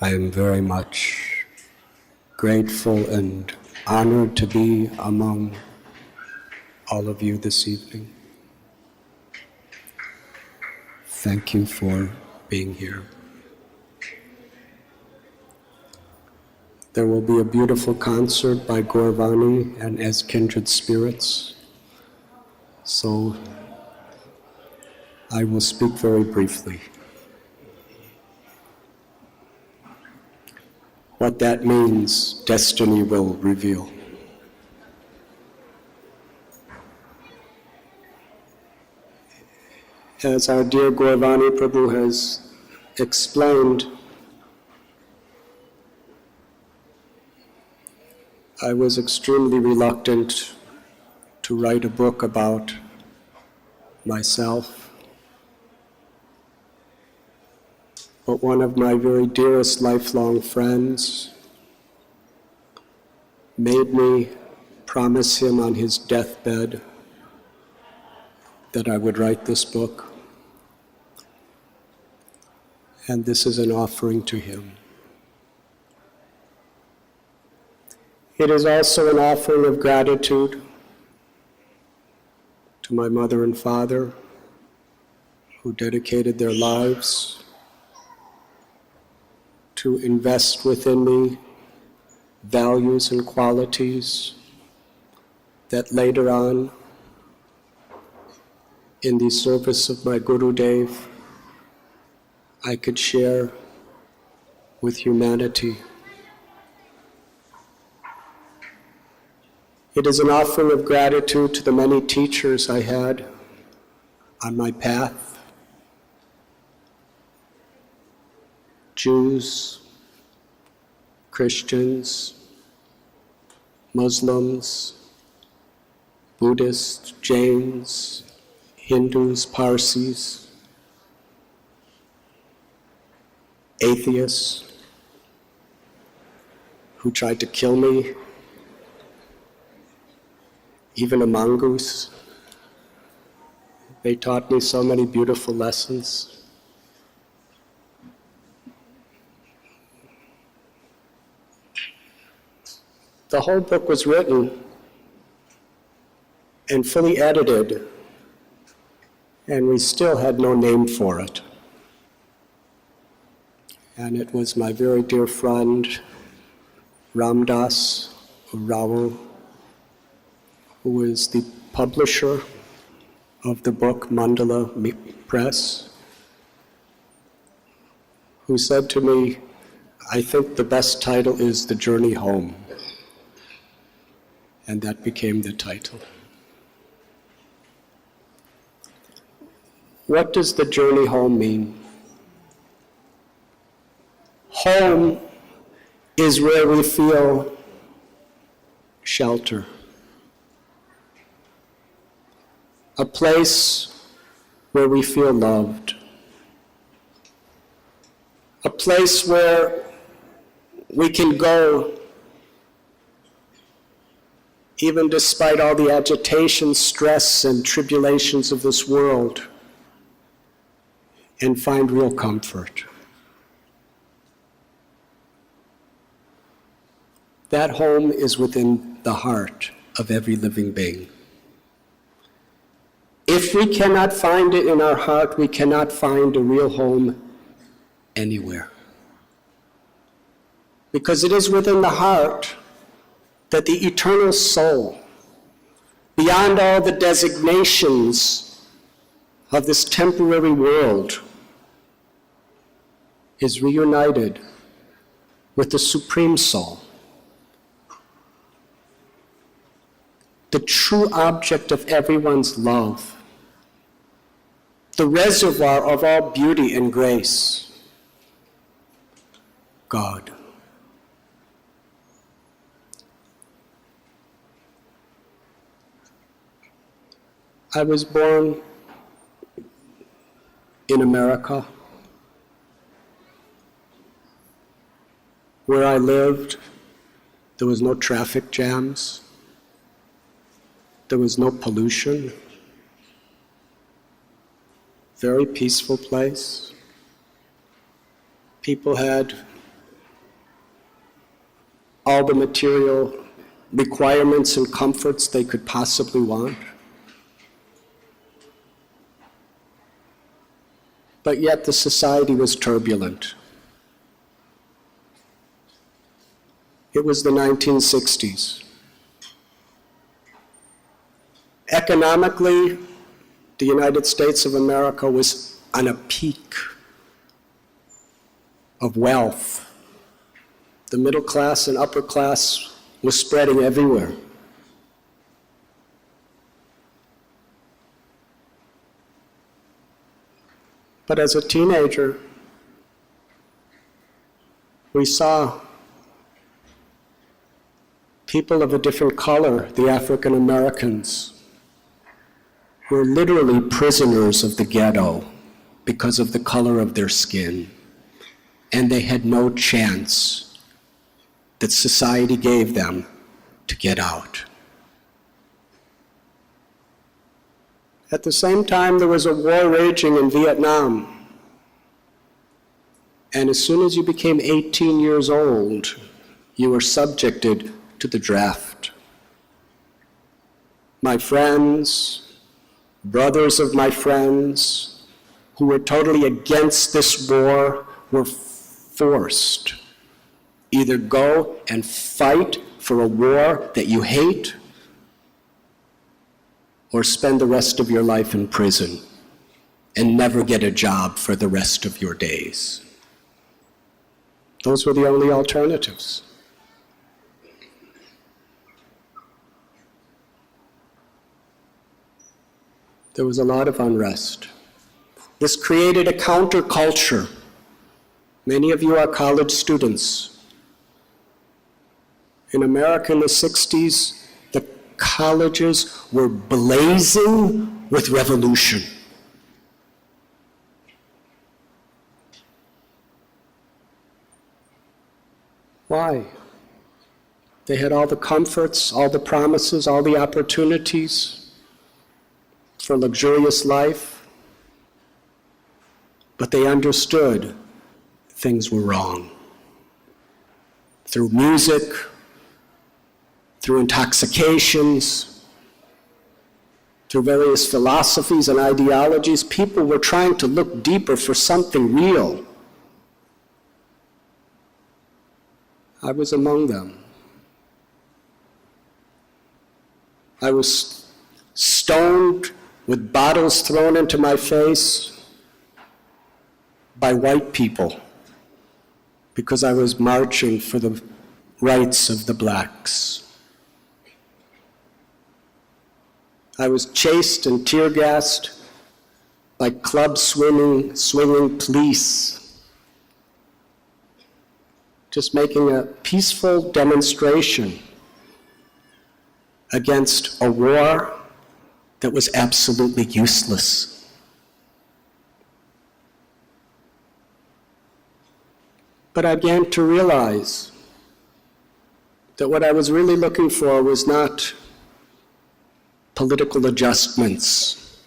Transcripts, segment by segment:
I am very much grateful and honored to be among all of you this evening. Thank you for being here. There will be a beautiful concert by Gauravani and As Kindred Spirits, so I will speak very briefly. What that means, destiny will reveal. As our dear Gauravani Prabhu has explained, I was extremely reluctant to write a book about myself, but one of my very dearest lifelong friends made me promise him on his deathbed that I would write this book. And this is an offering to him. It is also an offering of gratitude to my mother and father who dedicated their lives to invest within me values and qualities that later on, in the service of my Gurudev, I could share with humanity. It is an offering of gratitude to the many teachers I had on my path, Jews, Christians, Muslims, Buddhists, Jains, Hindus, Parsis, atheists who tried to kill me, even a mongoose. They taught me so many beautiful lessons. The whole book was written and fully edited, and we still had no name for it. And it was my very dear friend, Ramdas Rao, who is the publisher of the book Mandala Press, who said to me, I think the best title is The Journey Home. And that became the title. What does the journey home mean? Home is where we feel shelter. A place where we feel loved. A place where we can go even despite all the agitation, stress, and tribulations of this world, and find real comfort. That home is within the heart of every living being. If we cannot find it in our heart, we cannot find a real home anywhere. Because it is within the heart that the eternal soul, beyond all the designations of this temporary world, is reunited with the Supreme Soul, the true object of everyone's love, the reservoir of all beauty and grace, God. I was born in America. Where I lived, there was no traffic jams. There was no pollution. Very peaceful place. People had all the material requirements and comforts they could possibly want. But yet the society was turbulent. It was the 1960s. Economically, the United States of America was on a peak of wealth. The middle class and upper class was spreading everywhere. But as a teenager, we saw people of a different color, the African Americans, were literally prisoners of the ghetto because of the color of their skin. And they had no chance that society gave them to get out. At the same time, there was a war raging in Vietnam. And as soon as you became 18 years old, you were subjected to the draft. My friends, brothers of my friends, who were totally against this war, were forced either go and fight for a war that you hate, or spend the rest of your life in prison and never get a job for the rest of your days. Those were the only alternatives. There was a lot of unrest. This created a counterculture. Many of you are college students. In America in the 60s, the colleges were blazing with revolution. Why? They had all the comforts, all the promises, all the opportunities for luxurious life, but they understood things were wrong. Through music, through intoxications, through various philosophies and ideologies, people were trying to look deeper for something real. I was among them. I was stoned with bottles thrown into my face by white people because I was marching for the rights of the blacks. I was chased and tear-gassed by club-swinging police, just making a peaceful demonstration against a war that was absolutely useless. But I began to realize that what I was really looking for was not political adjustments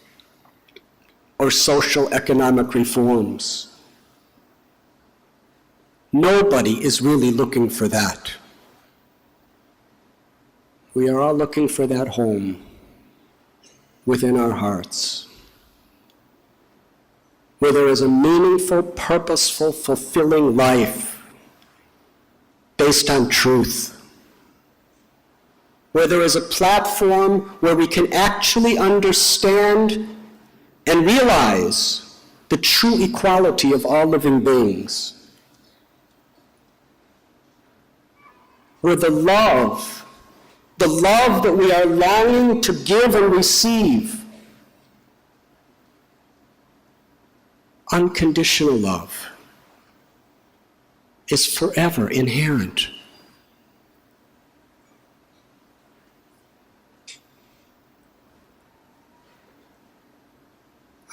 or social economic reforms. Nobody is really looking for that. We are all looking for that home within our hearts, where there is a meaningful, purposeful, fulfilling life based on truth, where there is a platform where we can actually understand and realize the true equality of all living beings, where the love that we are longing to give and receive, unconditional love, is forever inherent.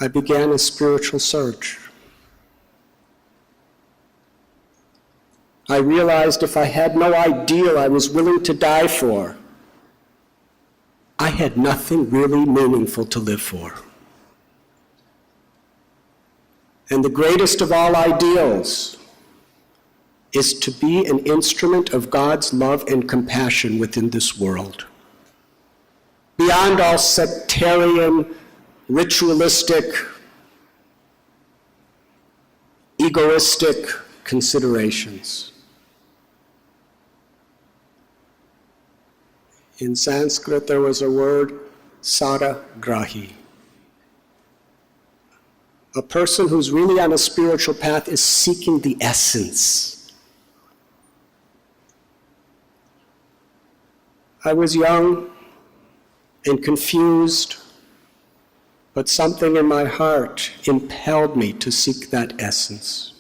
I began a spiritual search. I realized if I had no ideal I was willing to die for, I had nothing really meaningful to live for. And the greatest of all ideals is to be an instrument of God's love and compassion within this world. Beyond all sectarian, ritualistic, egoistic considerations. In Sanskrit, there was a word, saragrahi. A person who's really on a spiritual path is seeking the essence. I was young and confused, but something in my heart impelled me to seek that essence.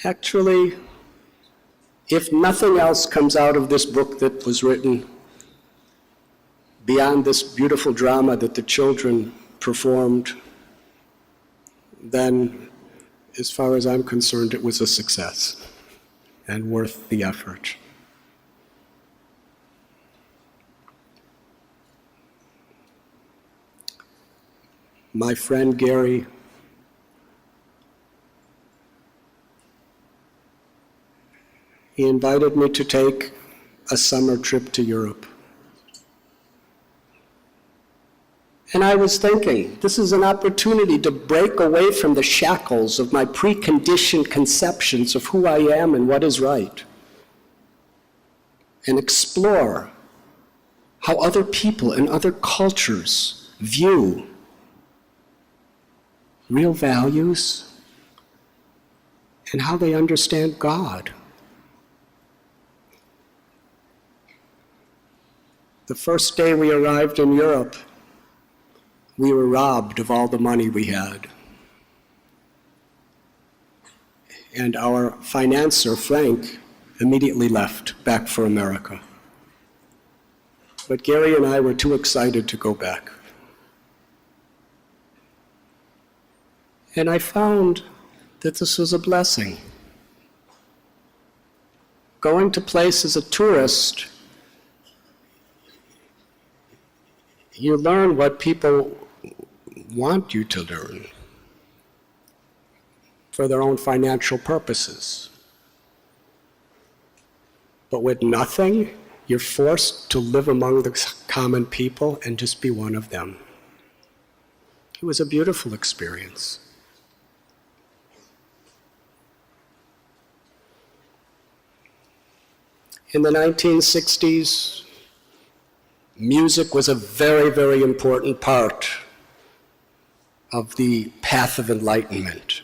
Actually, if nothing else comes out of this book that was written, beyond this beautiful drama that the children performed, then, as far as I'm concerned, it was a success and worth the effort. My friend Gary he invited me to take a summer trip to Europe. And I was thinking, this is an opportunity to break away from the shackles of my preconditioned conceptions of who I am and what is right, and explore how other people and other cultures view real values and how they understand God. The first day we arrived in Europe, we were robbed of all the money we had. And our financier, Frank, immediately left back for America. But Gary and I were too excited to go back. And I found that this was a blessing. Going to places as a tourist, you learn what people want you to learn for their own financial purposes. But with nothing, you're forced to live among the common people and just be one of them. It was a beautiful experience. In the 1960s, music was a very, very important part of the path of enlightenment.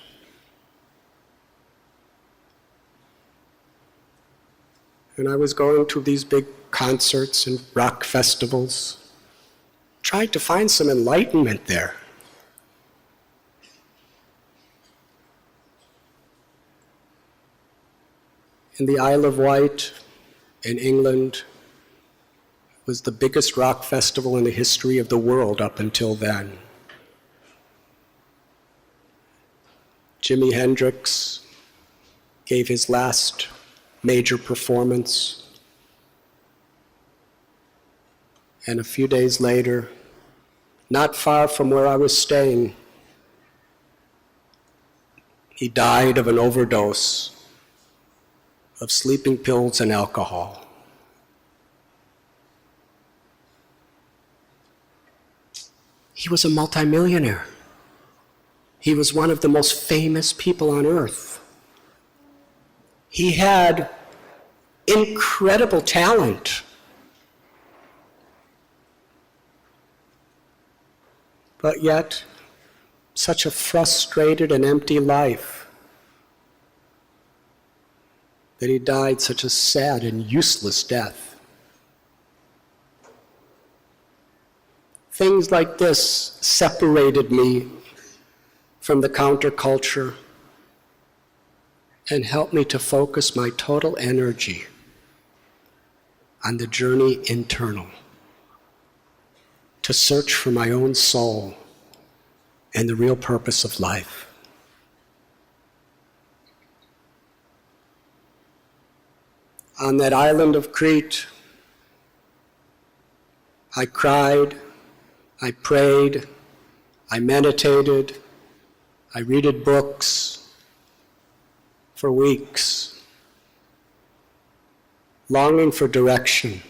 And I was going to these big concerts and rock festivals, trying to find some enlightenment there. In the Isle of Wight, in England, was the biggest rock festival in the history of the world up until then. Jimi Hendrix gave his last major performance, and a few days later, not far from where I was staying, he died of an overdose of sleeping pills and alcohol. He was a multimillionaire. He was one of the most famous people on earth. He had incredible talent. But yet, such a frustrated and empty life that he died such a sad and useless death. Things like this separated me from the counterculture and helped me to focus my total energy on the journey internal, to search for my own soul and the real purpose of life. On that island of Crete, I cried, I prayed, I meditated, I read books for weeks, longing for direction.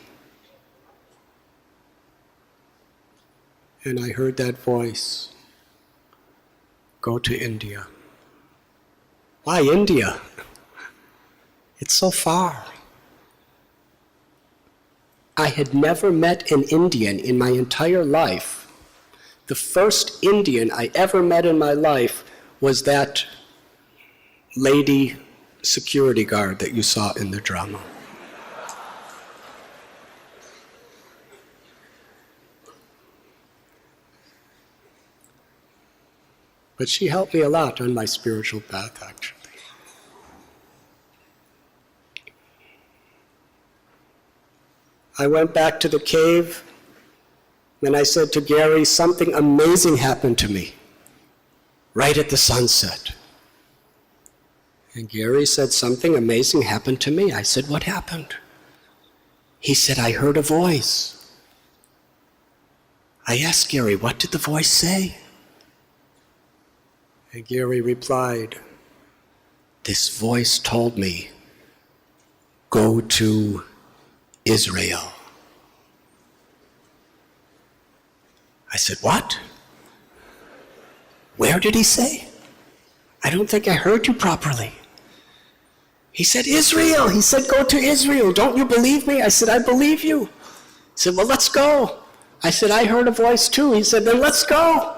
And I heard that voice, go to India. Why India? It's so far. I had never met an Indian in my entire life. The first Indian I ever met in my life was that lady security guard that you saw in the drama. But she helped me a lot on my spiritual path, actually. I went back to the cave and I said to Gary, something amazing happened to me right at the sunset. And Gary said, something amazing happened to me. I said, what happened? He said, I heard a voice. I asked Gary, what did the voice say? And Gary replied, this voice told me, go to Israel. I said, what? Where did he say? I don't think I heard you properly. He said, Israel. He said, go to Israel. Don't you believe me? I said, I believe you. He said, well, let's go. I said, I heard a voice too. He said, then let's go.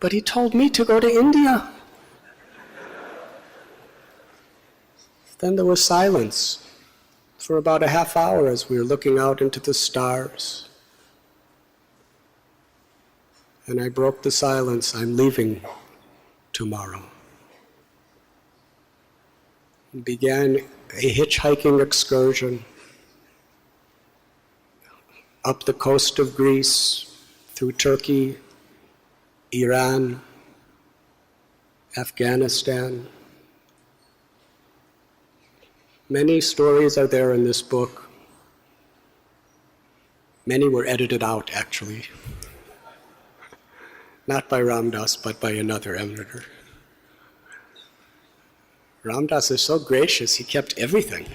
But he told me to go to India. Then there was silence for about a half hour as we were looking out into the stars. And I broke the silence. I'm leaving tomorrow. And began a hitchhiking excursion up the coast of Greece, through Turkey, Iran, Afghanistan. Many stories are there in this book. Many were edited out, actually. Not by Ram Dass, but by another editor. Ram Dass is so gracious, he kept everything.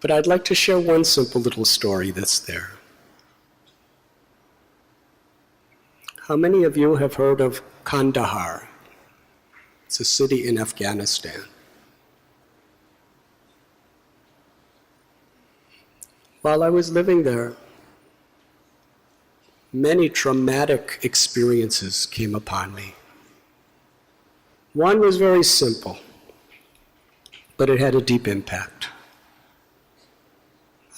But I'd like to share one simple little story that's there. How many of you have heard of Kandahar? It's a city in Afghanistan. While I was living there, many traumatic experiences came upon me. One was very simple, but it had a deep impact.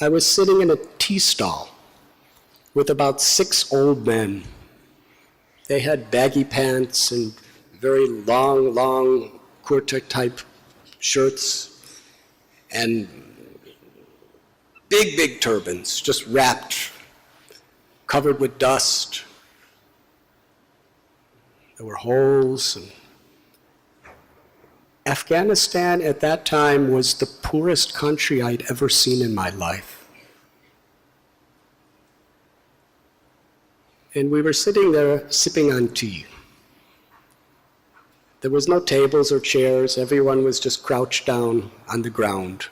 I was sitting in a tea stall with about 6 old men. They had baggy pants and very long kurta-type shirts and big turbans, just wrapped, covered with dust. There were holes. And Afghanistan at that time was the poorest country I'd ever seen in my life. And we were sitting there sipping on tea. There was no tables or chairs. Everyone was just crouched down on the ground.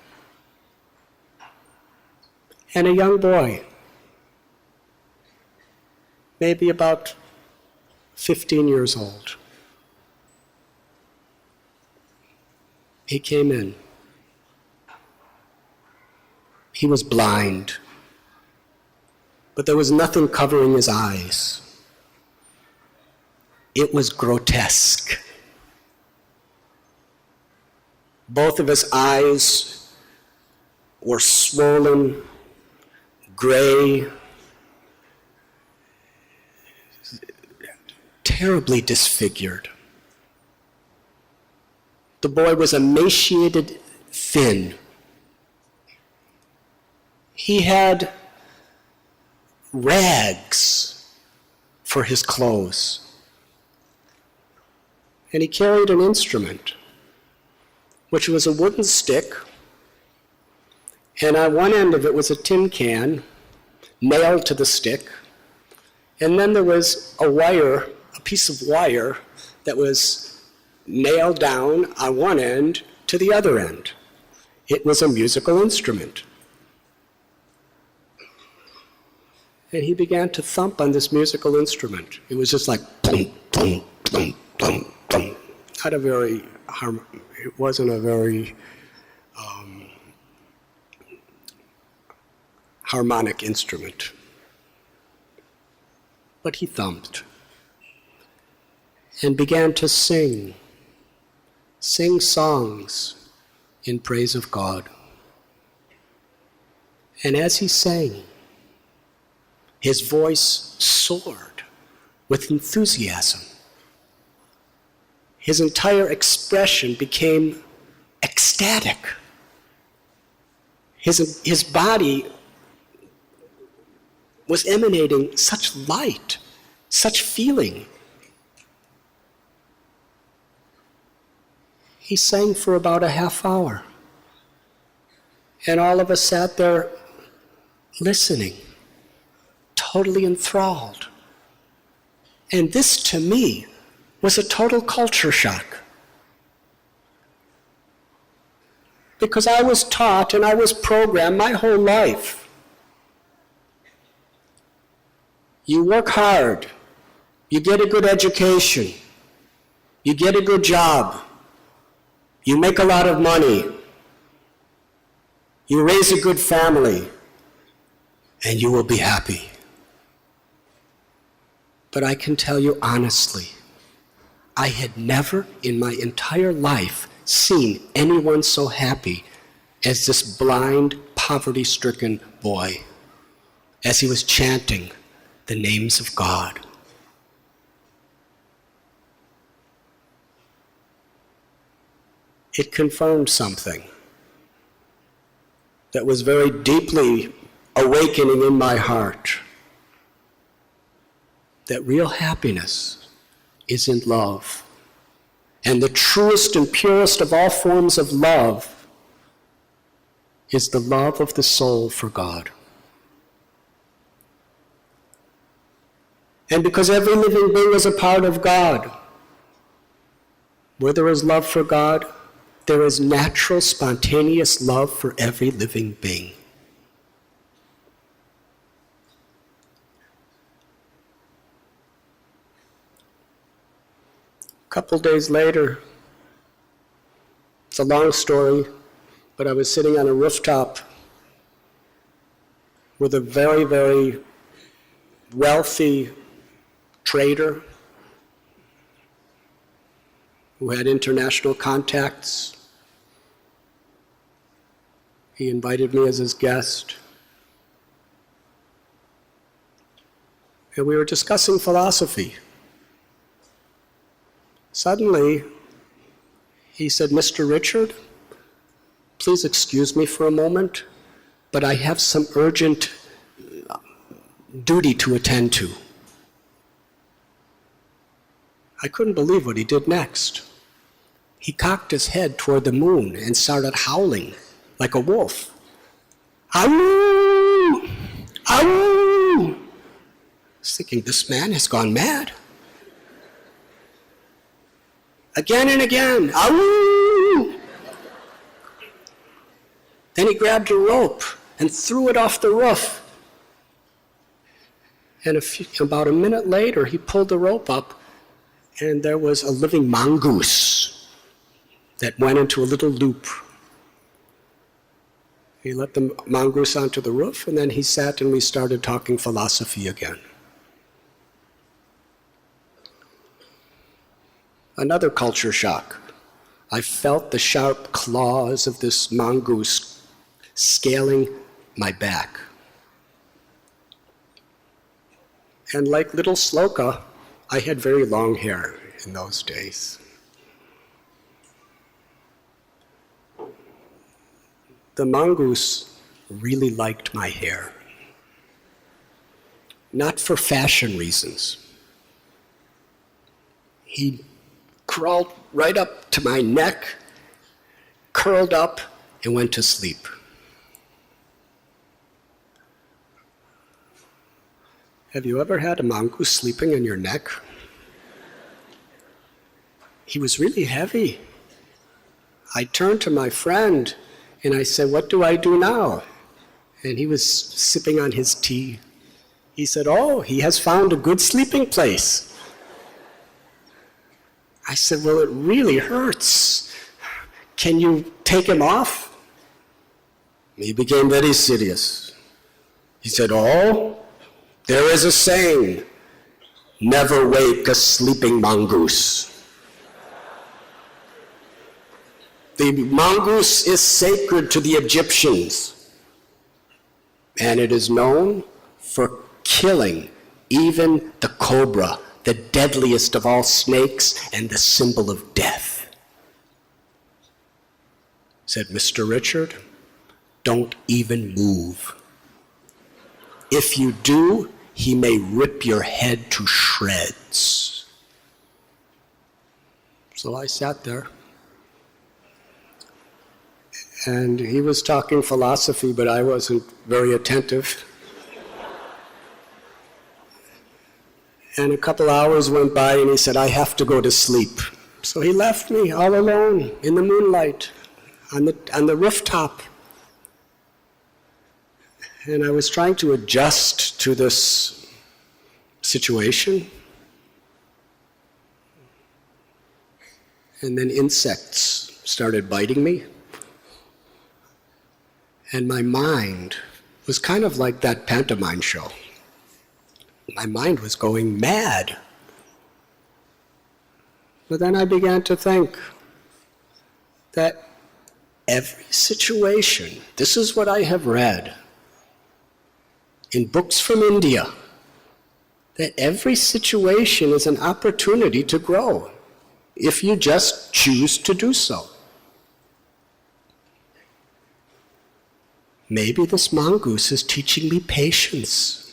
And a young boy, maybe about 15 years old, he came in. He was blind, but there was nothing covering his eyes. It was grotesque. Both of his eyes were swollen, gray, terribly disfigured. The boy was emaciated, thin. He had rags for his clothes. And he carried an instrument, which was a wooden stick, and on one end of it was a tin can nailed to the stick, and then there was a wire, a piece of wire that was nailed down on one end to the other end. It was a musical instrument. And he began to thump on this musical instrument. It was just like boom, boom, boom, boom, boom. Not a very, it wasn't a very harmonic instrument. But he thumped and began to sing songs in praise of God. And as he sang, his voice soared with enthusiasm. His entire expression became ecstatic. His body was emanating such light, such feeling. He sang for about a half hour. And all of us sat there listening, totally enthralled. And this, to me, was a total culture shock. Because I was taught and I was programmed my whole life. You work hard, you get a good education, you get a good job, you make a lot of money, you raise a good family, and you will be happy. But I can tell you honestly, I had never in my entire life seen anyone so happy as this blind, poverty-stricken boy as he was chanting the names of God. It confirmed something that was very deeply awakening in my heart, that real happiness is in love. And the truest and purest of all forms of love is the love of the soul for God. And because every living being is a part of God, where there is love for God, there is natural, spontaneous love for every living being. A couple days later, it's a long story, but I was sitting on a rooftop with a very, very wealthy trader who had international contacts. He invited me as his guest. And we were discussing philosophy. Suddenly, he said, "Mr. Richard, please excuse me for a moment, but I have some urgent duty to attend to." I couldn't believe what he did next. He cocked his head toward the moon and started howling like a wolf. Ow! Ow! I was thinking, this man has gone mad. Again and again, ow! Then he grabbed a rope and threw it off the roof. And about a minute later, he pulled the rope up, and there was a living mongoose that went into a little loop. He let the mongoose onto the roof, and then he sat and we started talking philosophy again. Another culture shock. I felt the sharp claws of this mongoose scaling my back. And like little Sloka, I had very long hair in those days. The mongoose really liked my hair. Not for fashion reasons. He crawled right up to my neck, curled up, and went to sleep. Have you ever had a mongoose sleeping on your neck? he was really heavy. I turned to my friend and I said, "What do I do now?" And he was sipping on his tea. He said, "Oh, he has found a good sleeping place." I said, "Well, it really hurts. Can you take him off?" He became very serious. He said, "Oh, there is a saying, never wake a sleeping mongoose." The mongoose is sacred to the Egyptians, and it is known for killing even the cobra, the deadliest of all snakes and the symbol of death. Said, "Mr. Richard, don't even move. If you do, he may rip your head to shreds." So I sat there. And he was talking philosophy, but I wasn't very attentive. And a couple hours went by and he said, "I have to go to sleep." So he left me all alone in the moonlight on the rooftop. And I was trying to adjust to this situation. And then insects started biting me. And my mind was kind of like that pantomime show. My mind was going mad. But then I began to think that every situation, this is what I have read in books from India, that every situation is an opportunity to grow if you just choose to do so. Maybe this mongoose is teaching me patience.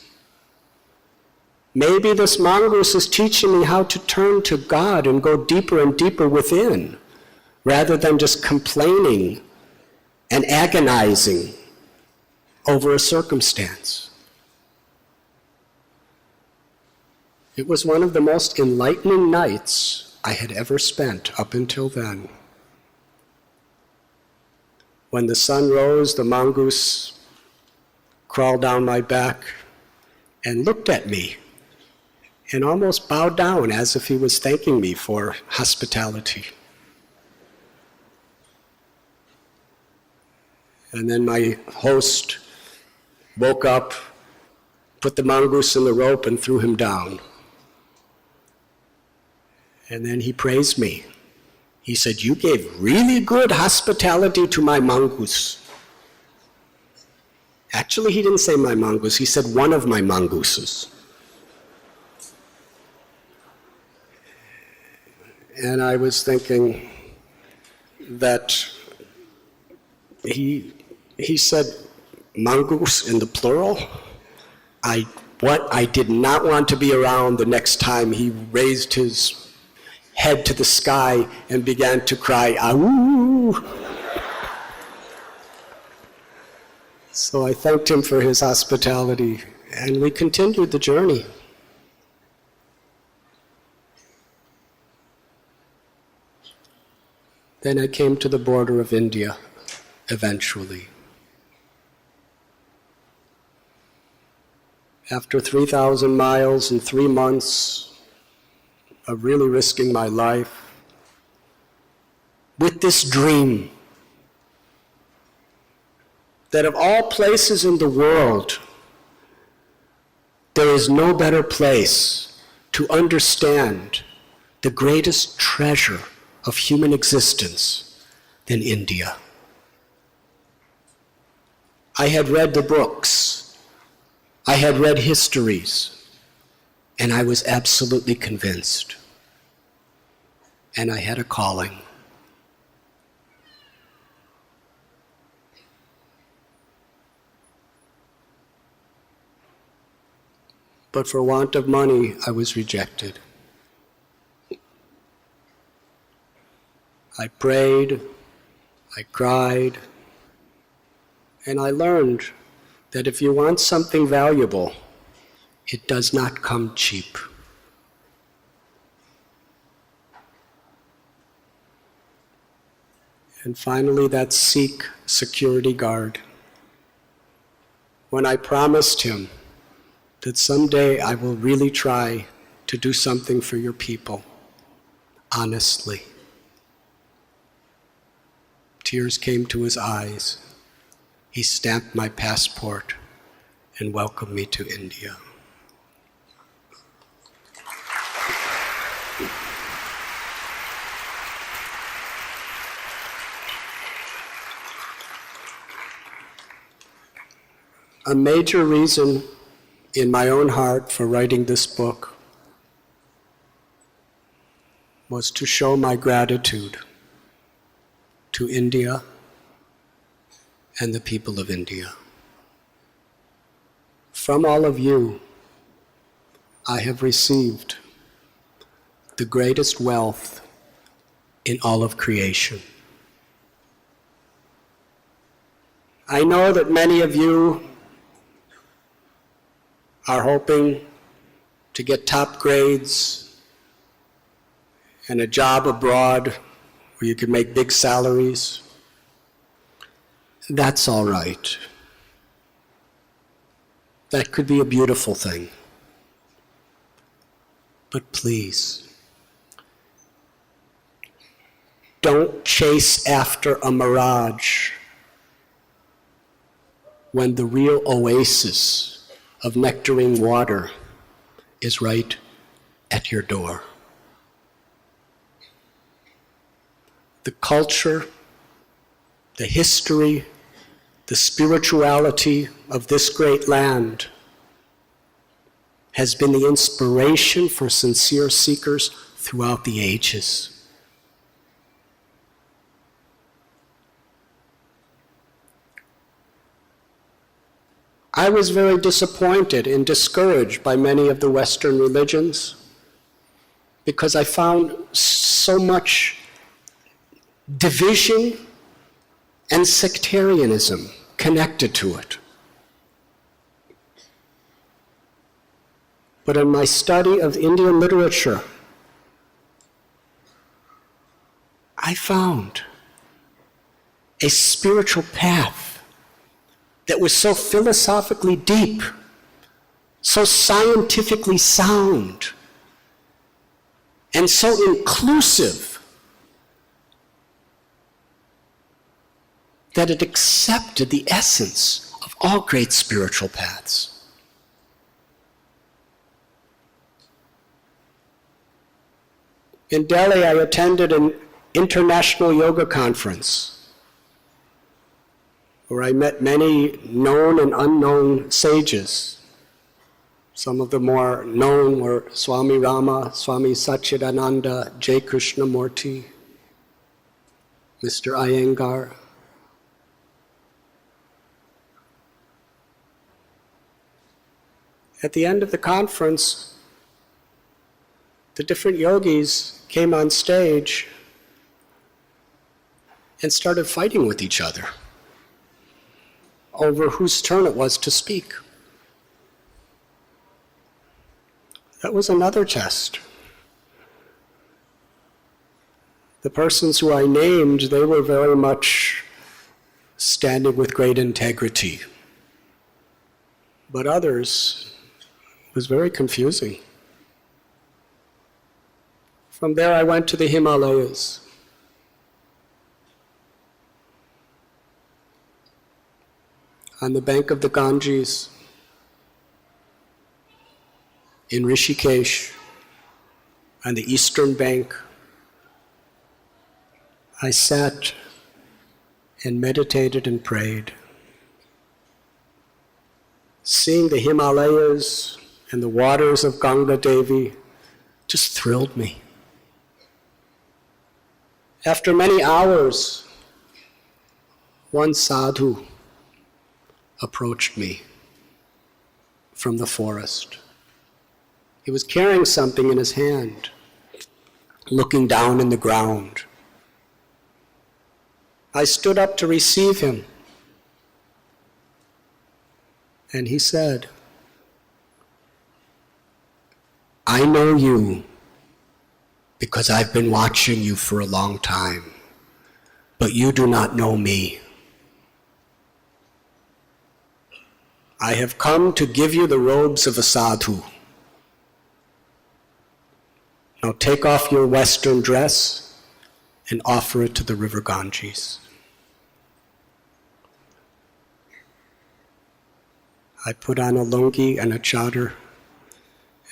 Maybe this mongoose is teaching me how to turn to God and go deeper and deeper within, rather than just complaining and agonizing over a circumstance. It was one of the most enlightening nights I had ever spent up until then. When the sun rose, the mongoose crawled down my back and looked at me and almost bowed down as if he was thanking me for hospitality. And then my host woke up, put the mongoose in the rope and threw him down. And then he praised me. He said, "You gave really good hospitality to my mongoose." Actually, he didn't say my mongoose, he said one of my mongooses. And I was thinking that he said mongoose in the plural. I did not want to be around the next time he raised his head to the sky and began to cry, "Ahoo!" So I thanked him for his hospitality, and we continued the journey. Then I came to the border of India, eventually. After 3,000 miles in 3 months, of really risking my life, with this dream that of all places in the world, there is no better place to understand the greatest treasure of human existence than India. I had read the books, I had read histories, and I was absolutely convinced. And I had a calling. But for want of money, I was rejected. I prayed, I cried, and I learned that if you want something valuable, it does not come cheap. and finally that Sikh security guard, when I promised him that someday I will really try to do something for your people, honestly. Tears came to his eyes. He stamped my passport and welcomed me to India. A major reason in my own heart for writing this book was to show my gratitude to India and the people of India. From all of you, I have received the greatest wealth in all of creation. I know that many of you are hoping to get top grades and a job abroad where you can make big salaries. That's all right. That could be a beautiful thing. But please, don't chase after a mirage when the real oasis of nectarine water is right at your door. The culture, the history, the spirituality of this great land has been the inspiration for sincere seekers throughout the ages. I was very disappointed and discouraged by many of the Western religions because I found so much division and sectarianism connected to it. But in my study of Indian literature, I found a spiritual path that was so philosophically deep, so scientifically sound, and so inclusive that it accepted the essence of all great spiritual paths. In Delhi, I attended an international yoga conference where I met many known and unknown sages. Some of the more known were Swami Rama, Swami Satchidananda, J. Krishnamurti, Mr. Iyengar. At the end of the conference, the different yogis came on stage and started fighting with each other over whose turn it was to speak. That was another test. The persons who I named, they were very much standing with great integrity. But others, it was very confusing. From there I went to the Himalayas. On the bank of the Ganges, in Rishikesh, on the eastern bank, I sat and meditated and prayed. Seeing the Himalayas and the waters of Ganga Devi just thrilled me. After many hours, one sadhu approached me from the forest. He was carrying something in his hand, looking down in the ground. I stood up to receive him, and he said, "I know you because I've been watching you for a long time. but you do not know me. I have come to give you the robes of a sadhu. Now take off your Western dress and offer it to the river Ganges. I put on a lungi and a chadar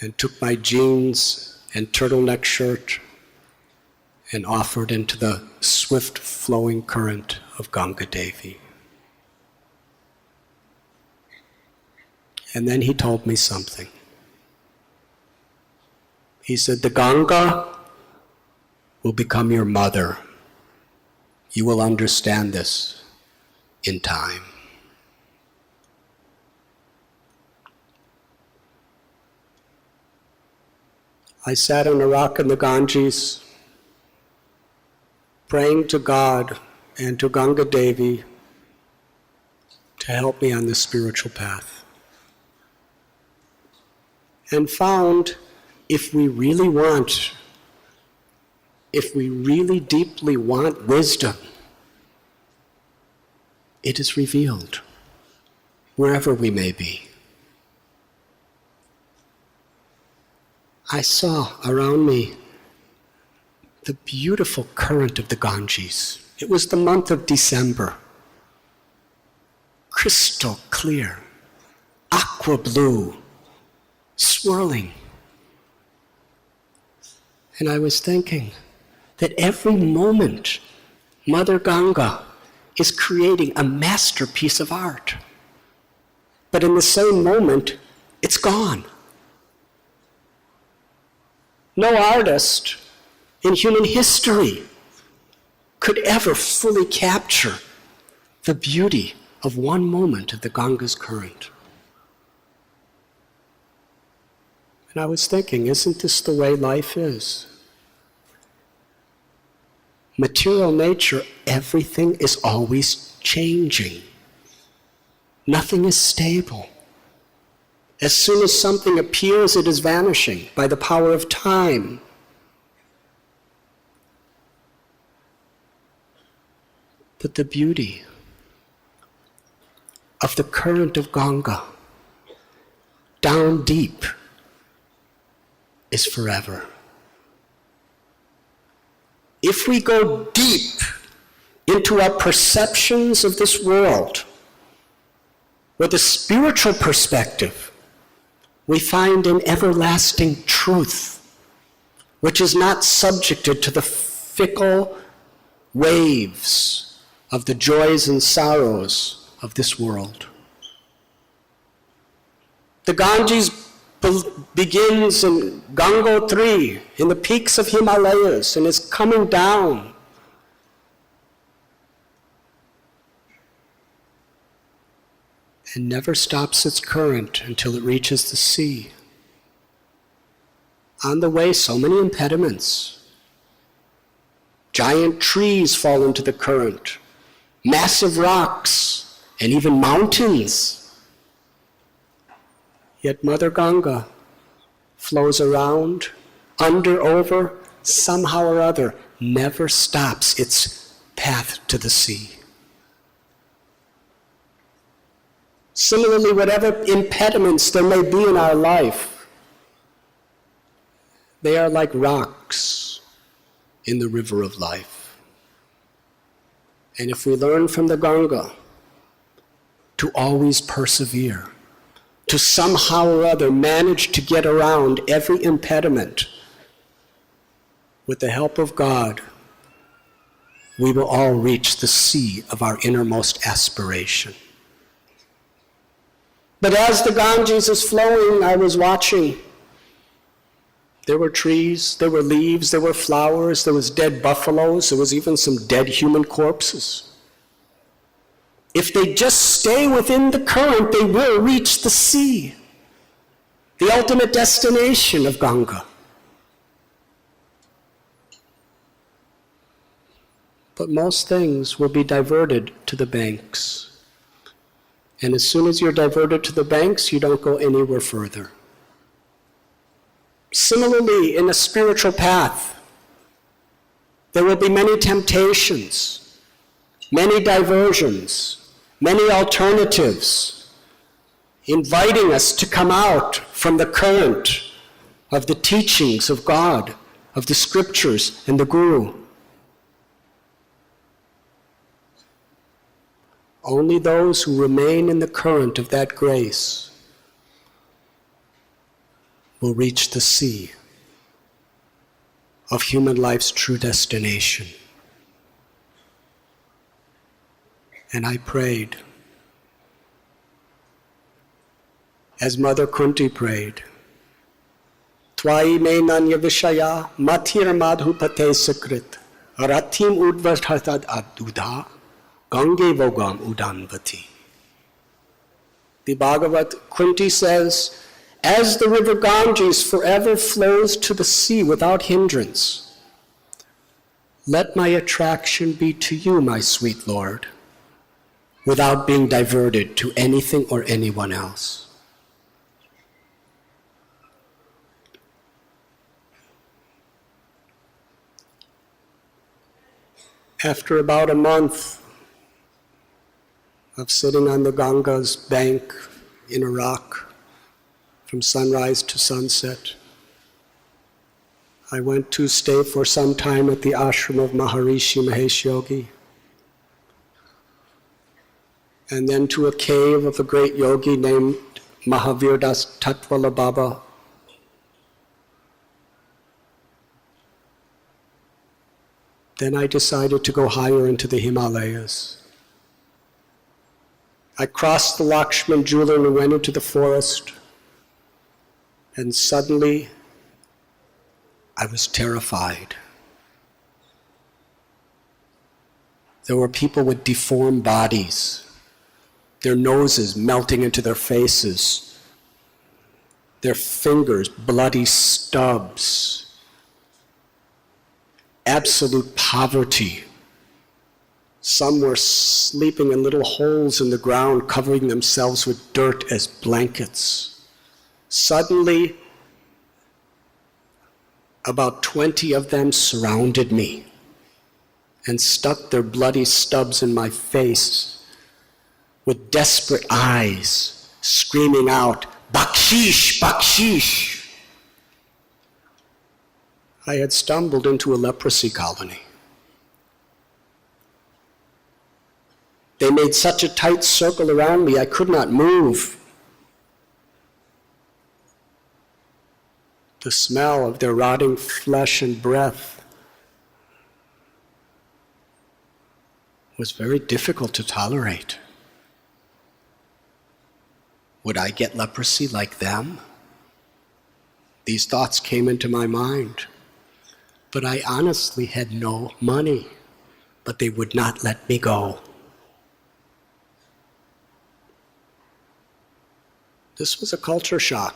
and took my jeans and turtleneck shirt and offered into the swift flowing current of Ganga Devi. And then he told me something. He said, the Ganga will become your mother. You will understand this in time. I sat on a rock in the Ganges, praying to God and to Ganga Devi to help me on this spiritual path. And found if we really deeply want wisdom, it is revealed wherever we may be. I saw around me the beautiful current of the Ganges. It was the month of December. Crystal clear, aqua blue, swirling. And I was thinking that every moment Mother Ganga is creating a masterpiece of art. But in the same moment, it's gone. No artist in human history could ever fully capture the beauty of one moment of the Ganga's current. And I was thinking, isn't this the way life is? Material nature, everything is always changing. Nothing is stable. As soon as something appears, it is vanishing by the power of time. But the beauty of the current of Ganga, down deep, is forever. If we go deep into our perceptions of this world, with a spiritual perspective, we find an everlasting truth, which is not subjected to the fickle waves of the joys and sorrows of this world. The Ganges begins in Gangotri, in the peaks of Himalayas, and is coming down. And never stops its current until it reaches the sea. On the way, so many impediments. Giant trees fall into the current, massive rocks, and even mountains. Yet Mother Ganga flows around, under, over, somehow or other, never stops its path to the sea. Similarly, whatever impediments there may be in our life, they are like rocks in the river of life. And if we learn from the Ganga to always persevere, to somehow or other manage to get around every impediment, with the help of God, we will all reach the sea of our innermost aspiration. But as the Ganges is flowing, I was watching. There were trees, there were leaves, there were flowers, there was dead buffaloes, there was even some dead human corpses. If they just stay within the current, they will reach the sea, the ultimate destination of Ganga. But most things will be diverted to the banks. And as soon as you're diverted to the banks, you don't go anywhere further. Similarly, in a spiritual path, there will be many temptations, many diversions, many alternatives, inviting us to come out from the current of the teachings of God, of the scriptures and the Guru. Only those who remain in the current of that grace will reach the sea of human life's true destination. And I prayed, as Mother Kunti prayed, Tvai me nanya vishaya mathir madhupate sakrit rathim udvasthatad adudha gange vogam udanvati. The Bhagavad Kunti says, as the river Ganges forever flows to the sea without hindrance, let my attraction be to you, my sweet Lord, without being diverted to anything or anyone else. After about a month of sitting on the Ganga's bank in Iraq, from sunrise to sunset, I went to stay for some time at the ashram of Maharishi Mahesh Yogi, and then to a cave of a great yogi named Mahavir Das Tatwala Baba. Then I decided to go higher into the Himalayas. I crossed the Lakshman Jula and went into the forest. And suddenly, I was terrified. There were people with deformed bodies, their noses melting into their faces, their fingers bloody stubs, absolute poverty. Some were sleeping in little holes in the ground, covering themselves with dirt as blankets. Suddenly, about 20 of them surrounded me and stuck their bloody stubs in my face with desperate eyes, screaming out, "Bakshish, bakshish!" I had stumbled into a leprosy colony. They made such a tight circle around me, I could not move. The smell of their rotting flesh and breath was very difficult to tolerate. Would I get leprosy like them? These thoughts came into my mind. But I honestly had no money, but they would not let me go. This was a culture shock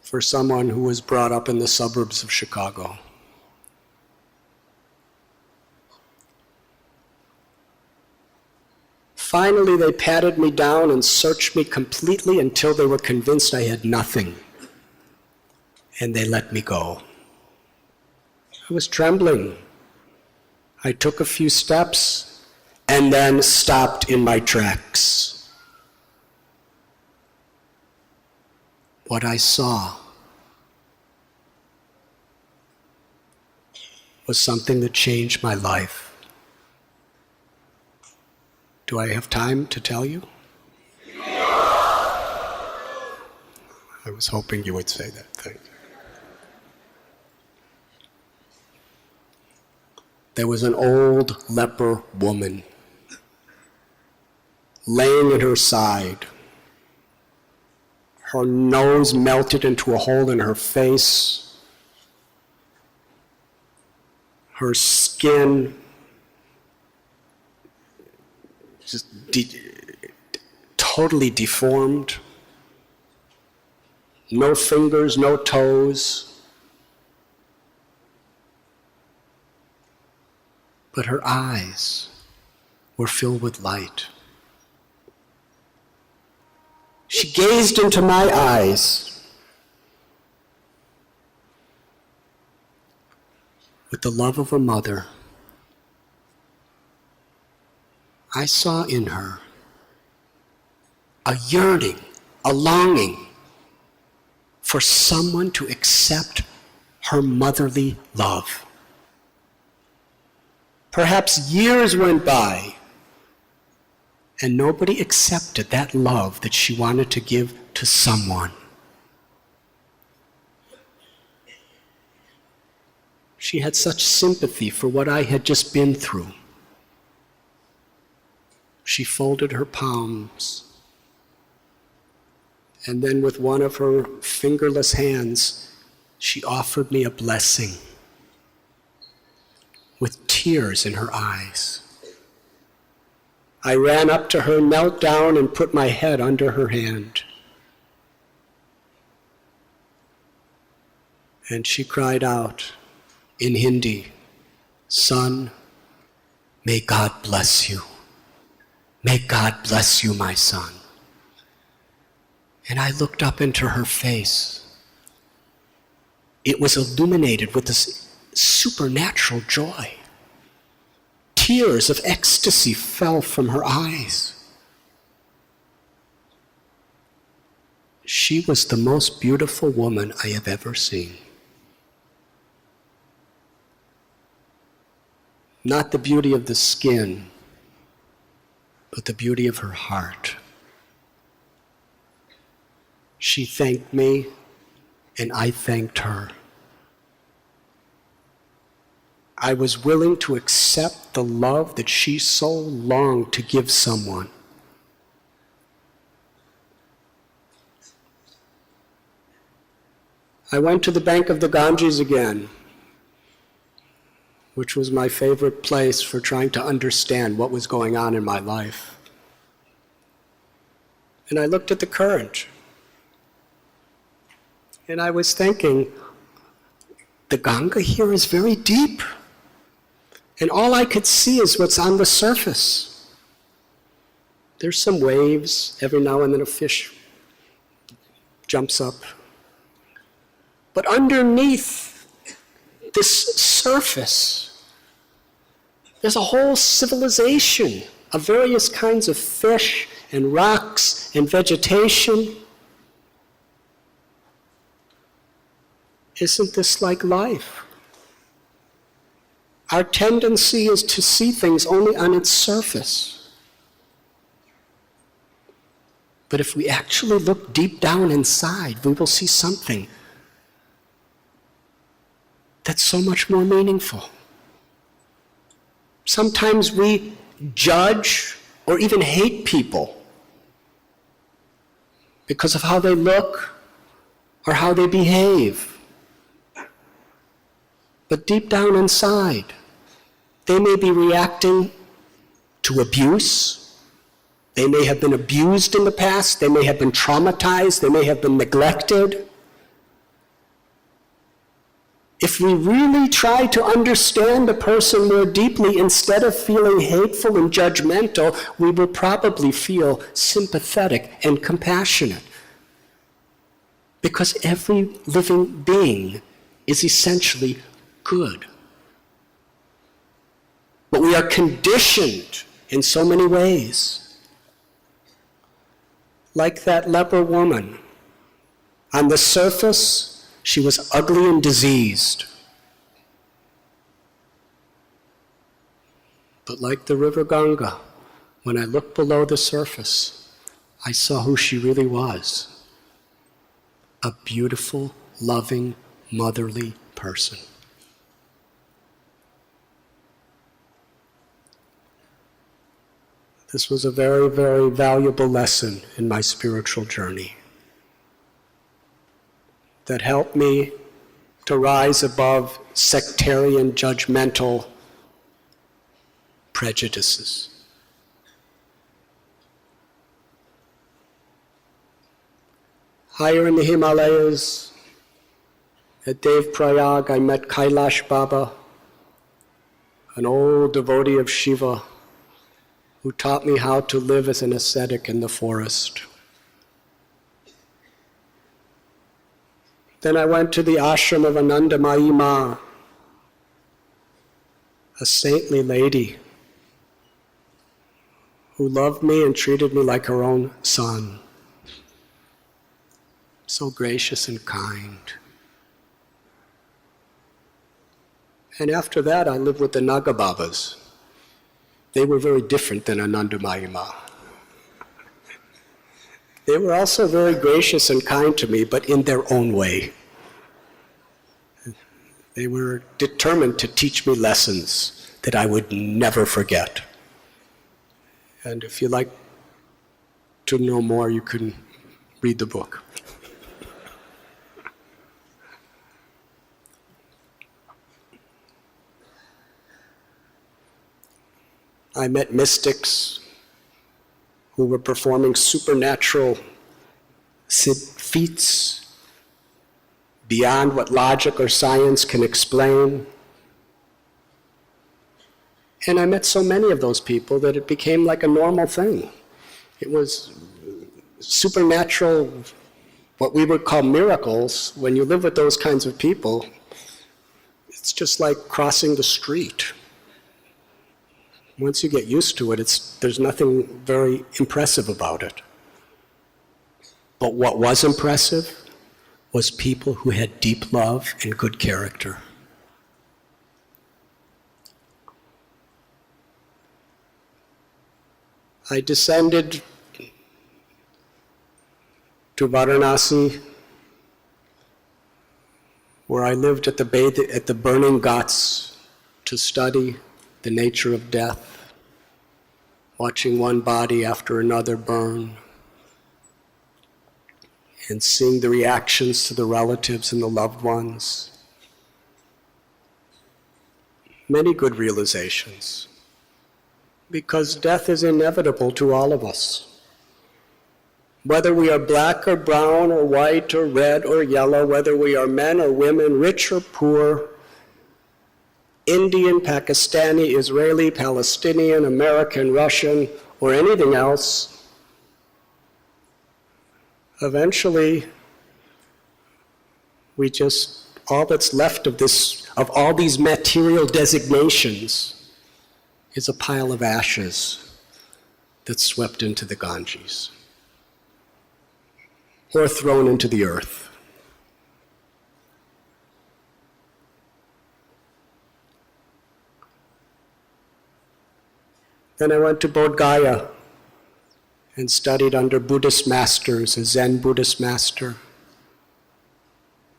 for someone who was brought up in the suburbs of Chicago. Finally, they patted me down and searched me completely until they were convinced I had nothing, and they let me go. I was trembling. I took a few steps and then stopped in my tracks. What I saw was something that changed my life. Do I have time to tell you? I was hoping you would say that. Thank you. There was an old leper woman laying at her side. Her nose melted into a hole in her face. Her skin just totally deformed. No fingers, no toes. But her eyes were filled with light. She gazed into my eyes with the love of a mother I saw in her a yearning, a longing for someone to accept her motherly love. Perhaps years went by and nobody accepted that love that she wanted to give to someone. She had such sympathy for what I had just been through. She folded her palms, and then with one of her fingerless hands, she offered me a blessing with tears in her eyes. I ran up to her, knelt down, and put my head under her hand. And she cried out in Hindi, "Son, may God bless you. May God bless you, my son." And I looked up into her face. It was illuminated with this supernatural joy. Tears of ecstasy fell from her eyes. She was the most beautiful woman I have ever seen. Not the beauty of the skin, but the beauty of her heart. She thanked me, and I thanked her. I was willing to accept the love that she so longed to give someone. I went to the bank of the Ganges again, which was my favorite place for trying to understand what was going on in my life. And I looked at the current, and I was thinking, the Ganga here is very deep. And all I could see is what's on the surface. There's some waves. Every now and then a fish jumps up. But underneath this surface, there's a whole civilization of various kinds of fish and rocks and vegetation. Isn't this like life? Our tendency is to see things only on its surface. But if we actually look deep down inside, we will see something that's so much more meaningful. Sometimes we judge or even hate people because of how they look or how they behave. But deep down inside, they may be reacting to abuse. They may have been abused in the past. They may have been traumatized. They may have been neglected. If we really try to understand a person more deeply, instead of feeling hateful and judgmental, we will probably feel sympathetic and compassionate. Because every living being is essentially good. But we are conditioned in so many ways. Like that leper woman. On the surface, she was ugly and diseased. But like the river Ganga, when I looked below the surface, I saw who she really was. A beautiful, loving, motherly person. This was a very, very valuable lesson in my spiritual journey that helped me to rise above sectarian, judgmental prejudices. Higher in the Himalayas, at Dev Prayag, I met Kailash Baba, an old devotee of Shiva, who taught me how to live as an ascetic in the forest. Then I went to the ashram of Anandamayi Ma, a saintly lady who loved me and treated me like her own son. So gracious and kind. And after that, I lived with the Naga Babas. They were very different than Anandamayi. They were also very gracious and kind to me, but in their own way. They were determined to teach me lessons that I would never forget. And if you'd like to know more, you can read the book. I met mystics who were performing supernatural feats beyond what logic or science can explain. And I met so many of those people that it became like a normal thing. It was supernatural, what we would call miracles. When you live with those kinds of people, it's just like crossing the street. Once you get used to it, there's nothing very impressive about it. But what was impressive was people who had deep love and good character. I descended to Varanasi, where I lived at the burning ghats to study the nature of death, watching one body after another burn, and seeing the reactions to the relatives and the loved ones. Many good realizations, because death is inevitable to all of us. Whether we are black or brown or white or red or yellow, whether we are men or women, rich or poor, Indian, Pakistani, Israeli, Palestinian, American, Russian, or anything else, eventually all that's left of all these material designations is a pile of ashes that's swept into the Ganges or thrown into the earth. Then I went to Bodh Gaya and studied under Buddhist masters, a Zen Buddhist master.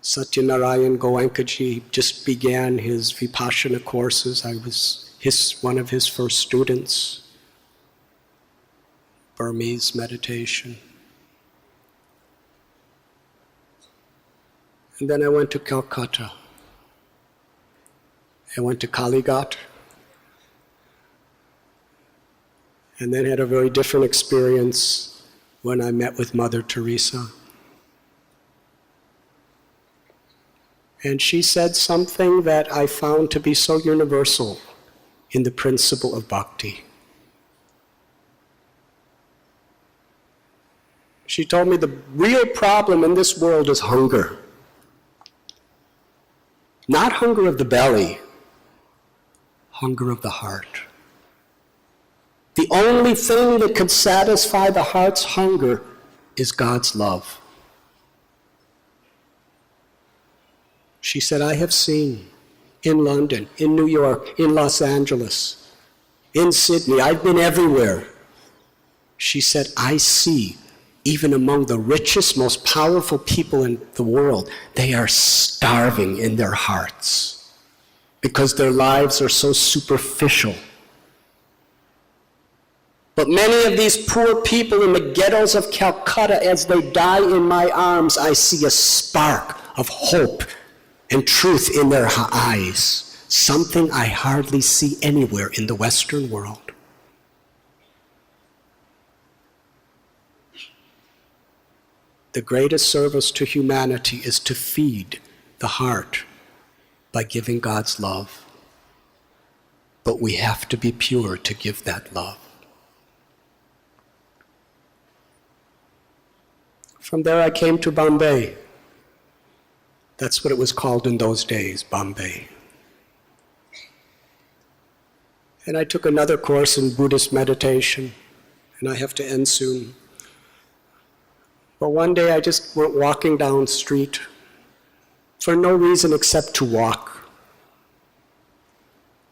Satyanarayan Goenkaji just began his Vipassana courses. I was one of his first students. Burmese meditation. And then I went to Calcutta. I went to Kalighat. And then had a very different experience when I met with Mother Teresa. And she said something that I found to be so universal in the principle of bhakti. She told me the real problem in this world is hunger. Not hunger of the belly, hunger of the heart. The only thing that could satisfy the heart's hunger is God's love. She said, I have seen in London, in New York, in Los Angeles, in Sydney, I've been everywhere. She said, I see, even among the richest, most powerful people in the world, they are starving in their hearts because their lives are so superficial. But many of these poor people in the ghettos of Calcutta, as they die in my arms, I see a spark of hope and truth in their eyes, something I hardly see anywhere in the Western world. The greatest service to humanity is to feed the heart by giving God's love. But we have to be pure to give that love. From there I came to Bombay. That's what it was called in those days, Bombay. And I took another course in Buddhist meditation. and I have to end soon. But one day I just went walking down the street for no reason except to walk.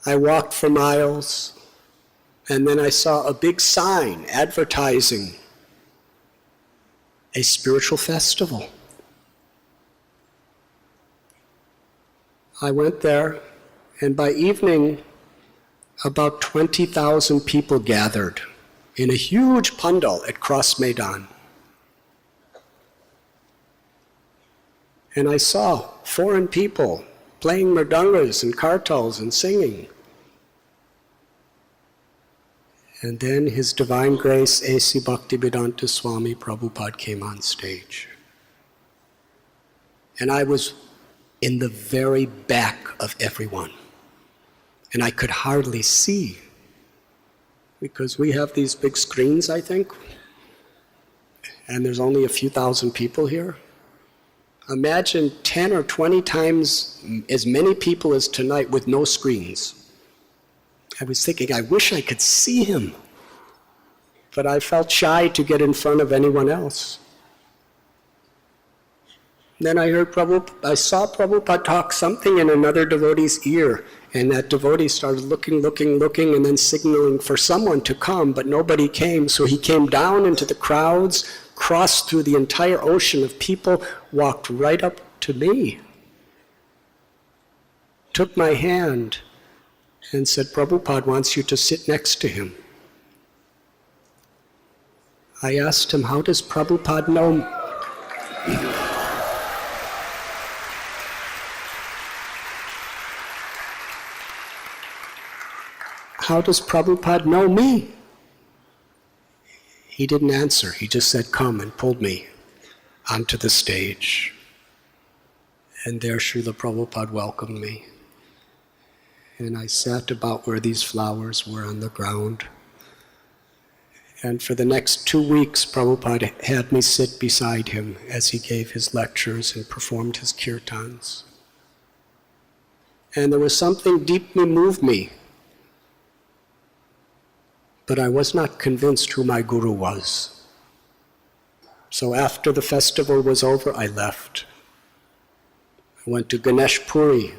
I walked for miles, and then I saw a big sign advertising a spiritual festival. I went there, and by evening, about 20,000 people gathered in a huge pandal at Cross Maidan. And I saw foreign people playing mridangas and kartals and singing. And then His Divine Grace A.C. Bhaktivedanta Swami Prabhupada came on stage. And I was in the very back of everyone. And I could hardly see, because we have these big screens, I think, and there's only a few thousand people here. Imagine 10 or 20 times as many people as tonight with no screens. I was thinking, I wish I could see him, but I felt shy to get in front of anyone else. Then I saw Prabhupada talk something in another devotee's ear, and that devotee started looking, and then signaling for someone to come, but nobody came. So he came down into the crowds, crossed through the entire ocean of people, walked right up to me, took my hand, and said, Prabhupada wants you to sit next to him. I asked him, how does Prabhupada know? How does Prabhupada know me? He didn't answer. He just said, come, and pulled me onto the stage. And there Srila Prabhupada welcomed me. And I sat about where these flowers were on the ground. And for the next 2 weeks, Prabhupada had me sit beside him as he gave his lectures and performed his kirtans. And there was something deeply moved me. But I was not convinced who my guru was. So after the festival was over, I left. I went to Ganesh Puri,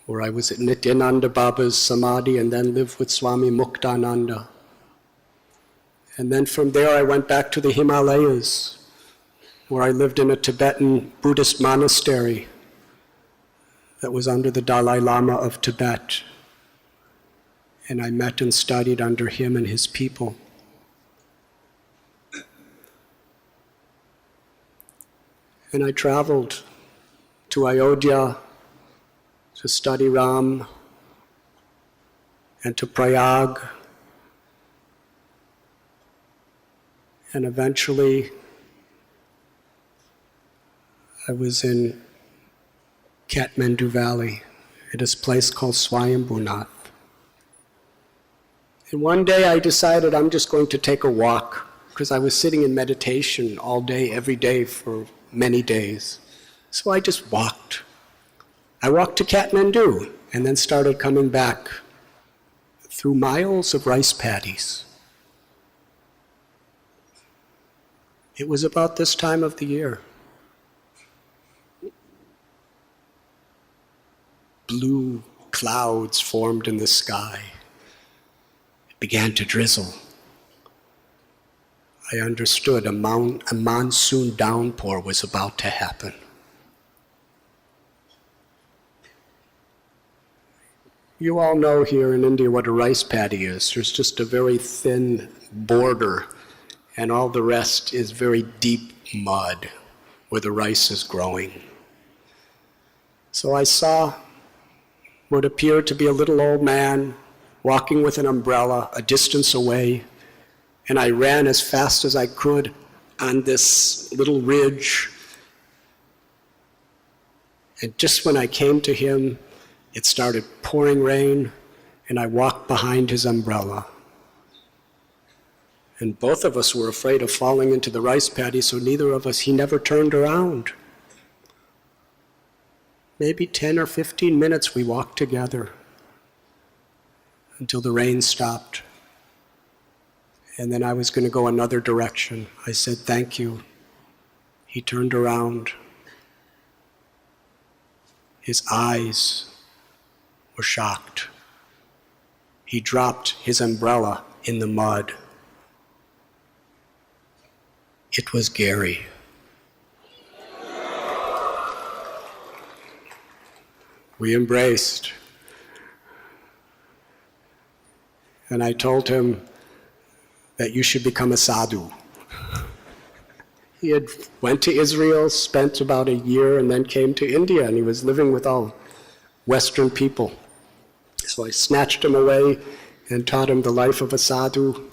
where I was at Nityananda Baba's Samadhi and then lived with Swami Muktananda. And then from there I went back to the Himalayas, where I lived in a Tibetan Buddhist monastery that was under the Dalai Lama of Tibet. And I met and studied under him and his people. And I traveled to Ayodhya to study Ram, and to Prayag, and eventually I was in Kathmandu Valley at this place called Swayambhunath. And one day I decided I'm just going to take a walk, because I was sitting in meditation all day, every day for many days. So I just walked. I walked to Kathmandu and then started coming back through miles of rice paddies. It was about this time of the year. Blue clouds formed in the sky. Began to drizzle. I understood a monsoon downpour was about to happen. You all know here in India what a rice paddy is. There's just a very thin border, and all the rest is very deep mud where the rice is growing. So I saw what appeared to be a little old man walking with an umbrella a distance away, and I ran as fast as I could on this little ridge. And just when I came to him, it started pouring rain, and I walked behind his umbrella. And both of us were afraid of falling into the rice paddy, so he never turned around. Maybe 10 or 15 minutes we walked together until the rain stopped. And then I was going to go another direction. I said, "Thank you." He turned around. His eyes were shocked. He dropped his umbrella in the mud. It was Gary. We embraced. And I told him that you should become a sadhu. He had went to Israel, spent about a year, and then came to India, and he was living with all Western people. So I snatched him away and taught him the life of a sadhu,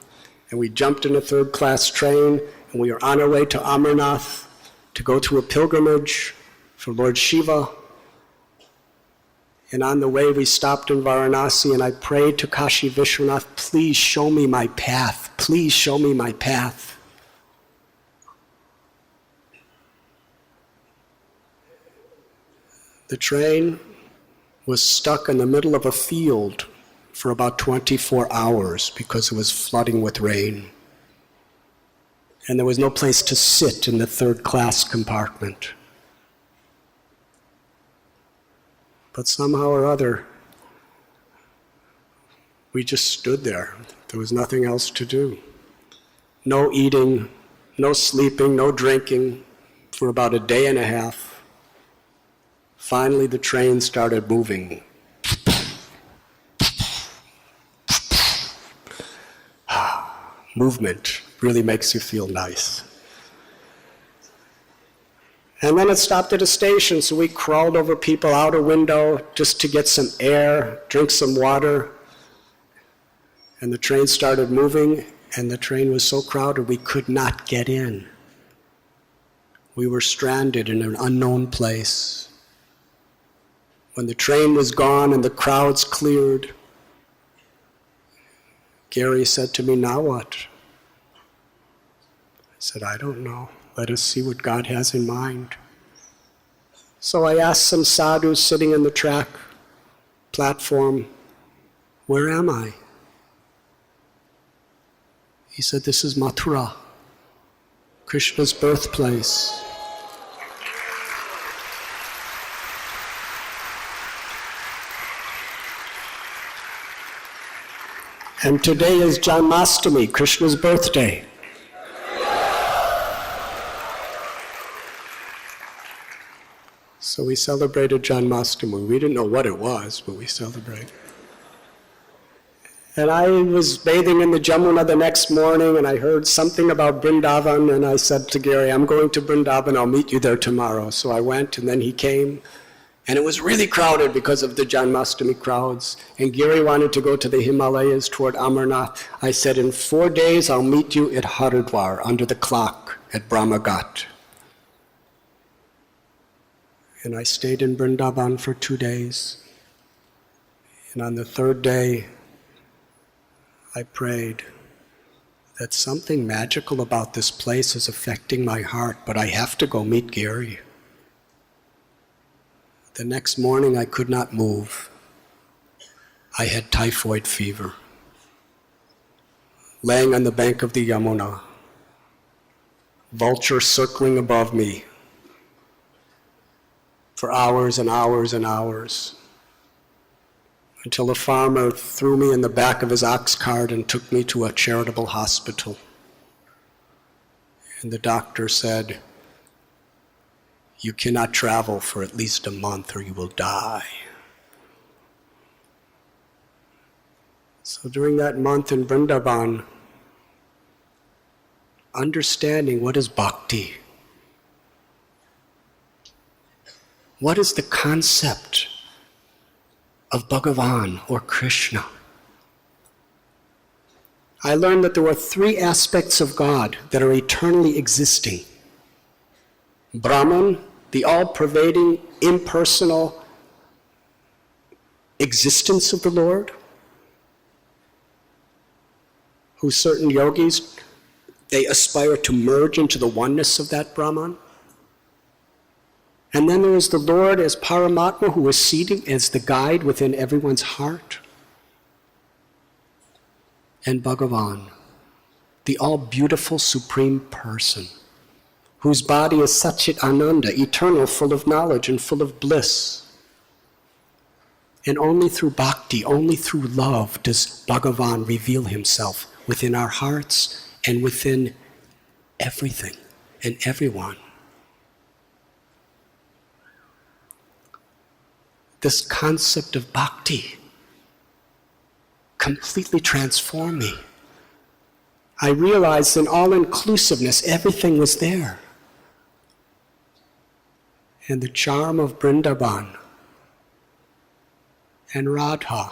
and we jumped in a third-class train, and we were on our way to Amarnath to go to a pilgrimage for Lord Shiva. And on the way, we stopped in Varanasi, and I prayed to Kashi Vishwanath, "Please show me my path. Please show me my path." The train was stuck in the middle of a field for about 24 hours because it was flooding with rain. And there was no place to sit in the third-class compartment. But somehow or other, we just stood there. There was nothing else to do. No eating, no sleeping, no drinking for about a day and a half. Finally, the train started moving. Movement really makes you feel nice. And then it stopped at a station, so we crawled over people out a window just to get some air, drink some water. And the train started moving, and the train was so crowded we could not get in. We were stranded in an unknown place. When the train was gone and the crowds cleared, Gary said to me, "Now what?" I said, "I don't know. Let us see what God has in mind." So I asked some sadhus sitting in the track platform, "Where am I?" He said, "This is Mathura, Krishna's birthplace." And today is Janmashtami, Krishna's birthday. So we celebrated Janmashtami. We didn't know what it was, but we celebrated. And I was bathing in the Jamuna the next morning, and I heard something about Vrindavan, and I said to Gary, "I'm going to Vrindavan, I'll meet you there tomorrow." So I went, and then he came. And it was really crowded because of the Janmashtami crowds. And Giri wanted to go to the Himalayas toward Amarnath. I said, "In 4 days, I'll meet you at Haridwar, under the clock at Brahmagat." And I stayed in Vrindavan for 2 days. And on the third day, I prayed that something magical about this place is affecting my heart, but I have to go meet Giri. The next morning, I could not move. I had typhoid fever. Laying on the bank of the Yamuna, vultures circling above me for hours and hours and hours, until a farmer threw me in the back of his ox cart and took me to a charitable hospital. And the doctor said, "You cannot travel for at least a month or you will die." So during that month in Vrindavan, understanding what is bhakti, what is the concept of Bhagavan or Krishna, I learned that there were 3 aspects of God that are eternally existing. Brahman, the all-pervading, impersonal existence of the Lord, who certain yogis, they aspire to merge into the oneness of that Brahman. And then there is the Lord as Paramatma, who is seated as the guide within everyone's heart. And Bhagavan, the all-beautiful Supreme Person, whose body is Satchit Ananda, eternal, full of knowledge and full of bliss. And only through bhakti, only through love does Bhagavan reveal himself within our hearts and within everything and everyone. This concept of bhakti completely transformed me. I realized in all-inclusiveness, everything was there. And the charm of Vrindavan and Radha,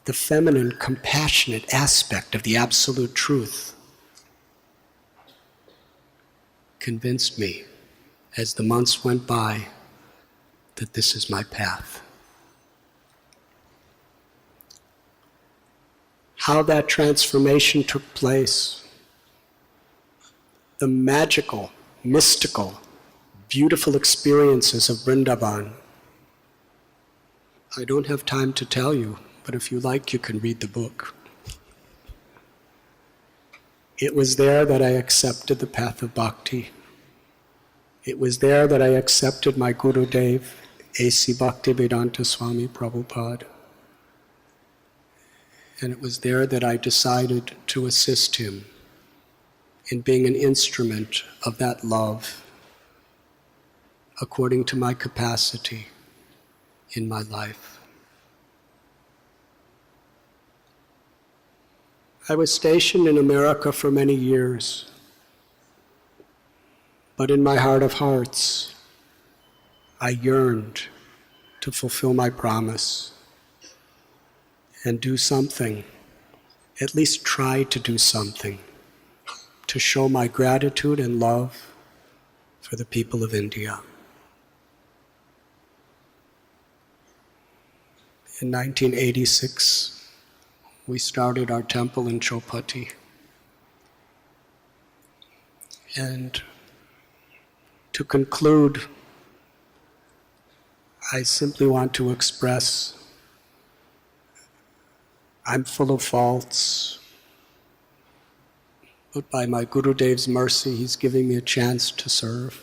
the feminine, compassionate aspect of the absolute truth, convinced me as the months went by that this is my path. How that transformation took place, the magical, mystical, beautiful experiences of Vrindavan. I don't have time to tell you, but if you like, you can read the book. It was there that I accepted the path of bhakti. It was there that I accepted my Gurudev, A.C. Bhaktivedanta Swami Prabhupada. And it was there that I decided to assist him in being an instrument of that love according to my capacity in my life. I was stationed in America for many years, but in my heart of hearts, I yearned to fulfill my promise and do something, at least try to do something, to show my gratitude and love for the people of India. In 1986, we started our temple in Chowpatty. And to conclude, I simply want to express I'm full of faults, but by my Gurudev's mercy, he's giving me a chance to serve.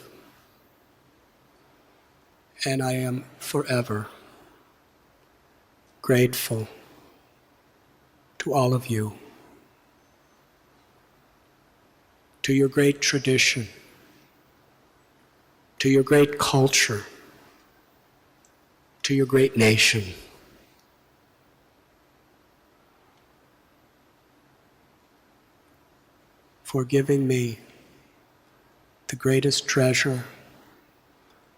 And I am forever grateful to all of you, to your great tradition, to your great culture, to your great nation. For giving me the greatest treasure,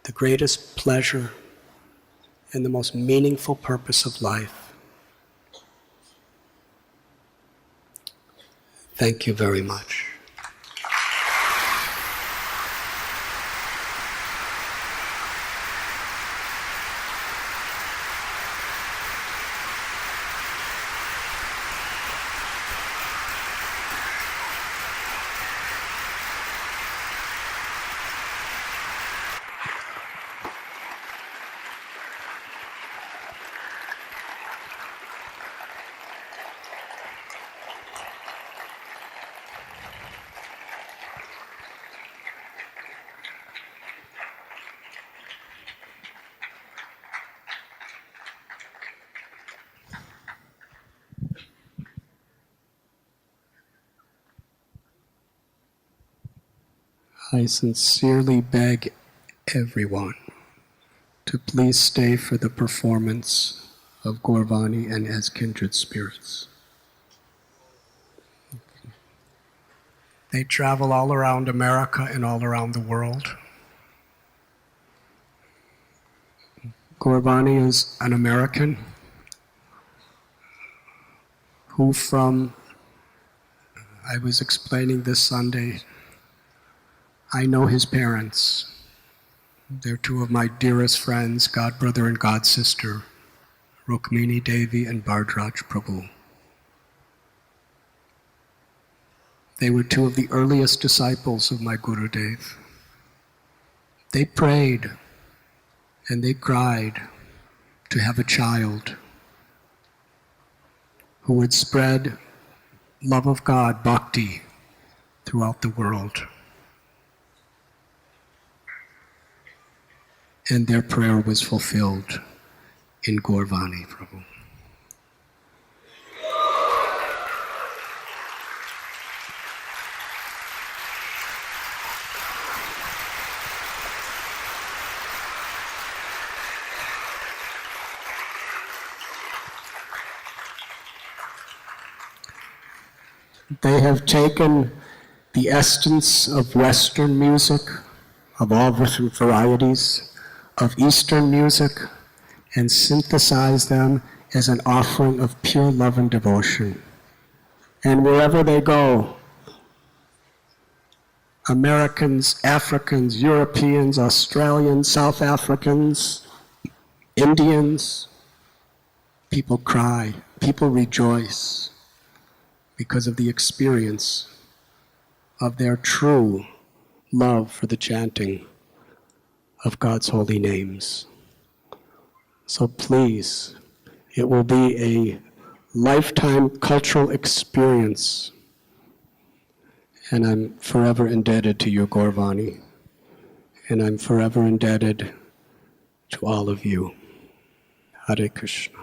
the greatest pleasure, and the most meaningful purpose of life. Thank you very much. I sincerely beg everyone to please stay for the performance of Gaurvani and As Kindred Spirits. They travel all around America and all around the world. Gaurvani is an American who I was explaining this Sunday, I know his parents. They're two of my dearest friends, godbrother and godsister, Rukmini Devi and Bardraj Prabhu. They were two of the earliest disciples of my Gurudev. They prayed and they cried to have a child who would spread love of God, bhakti, throughout the world. And their prayer was fulfilled in Gaurvani, Prabhu. They have taken the essence of Western music, of all different varieties, of Eastern music, and synthesized them as an offering of pure love and devotion. And wherever they go, Americans, Africans, Europeans, Australians, South Africans, Indians, people cry, people rejoice because of the experience of their true love for the chanting of God's holy names. So please, it will be a lifetime cultural experience, and I'm forever indebted to your Gaurvani, and I'm forever indebted to all of you. Hare Krishna.